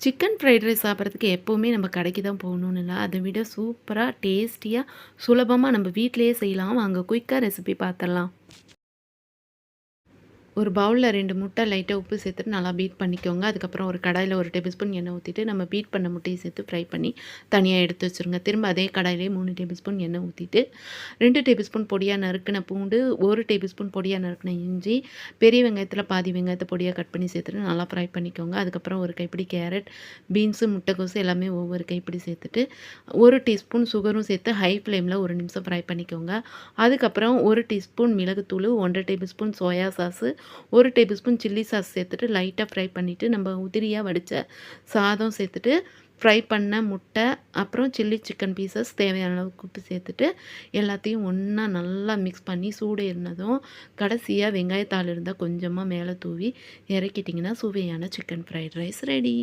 Chicken fried rice சாப்பிட்றதுக்கு எப்போவுமே நம்ம கடைக்கு தான் போகணுன்னு இல்ல. அதை விட சூப்பரா, டேஸ்டியா, சுலபமா நம்ம வீட்டிலேயே செய்யலாம். வாங்க குயிக்கா ரெசிபி பார்த்துரலாம். ஒரு பவுல்ல 2 முட்டை லைட்டா உப்பு சேர்த்துட்டு நல்லா பீட் பண்ணிக்கோங்க. அதுக்கப்புறம் ஒரு கடாயில 1 டேபிள் ஸ்பூன் எண்ணெய் ஊத்திட்டு, நம்ம பீட் பண்ண முட்டையை சேர்த்து ஃப்ரை பண்ணி தனியா எடுத்து வச்சுருங்க. திரும்ப அதே கடாயிலேயே 3 டேபிள் ஸ்பூன் எண்ணெய் ஊத்திட்டு, 2 டேபிள் ஸ்பூன் பொடியா நறுக்குன பூண்டு, 1 டேபிள் ஸ்பூன் பொடியா நறுக்குன இஞ்சி, பெரிய வெங்காயத்தில பாதி வெங்காயத்த பொடியா கட் பண்ணி சேர்த்துட்டு நல்லா ஃப்ரை பண்ணிக்கோங்க. அதுக்கப்புறம் ஒரு கைப்பிடி கேரட், பீன்ஸு, முட்டைக்கோசு எல்லாமே ஒவ்வொரு கைப்பிடி சேர்த்துட்டு, 1 டீஸ்பூன் சுகரும் சேர்த்து ஹை ஃப்ளேமில 1 நிமிஷம் ஃப்ரை பண்ணிக்கோங்க. அதுக்கப்புறம் 1 டீஸ்பூன் மிளகுத்தூளு, 1 1/2 tablespoon soya sauce, 1 tablespoon chilli sauce சேர்த்துட்டு லைட்டாக ஃப்ரை பண்ணிவிட்டு, நம்ம உதிரியாக வடித்த சாதம் சேர்த்துட்டு, ஃப்ரை பண்ண முட்டை, அப்புறம் சில்லி சிக்கன் பீசஸ் தேவையான அளவுக்கு உப்பு சேர்த்துட்டு, எல்லாத்தையும் ஒன்றா நல்லா மிக்ஸ் பண்ணி சூடு ஏறினதும், கடைசியாக வெங்காயத்தாள் இருந்தால் கொஞ்சமாக மேலே தூவி இறக்கிட்டிங்கன்னா சுவையான சிக்கன் ஃப்ரைட் ரைஸ் ரெடி.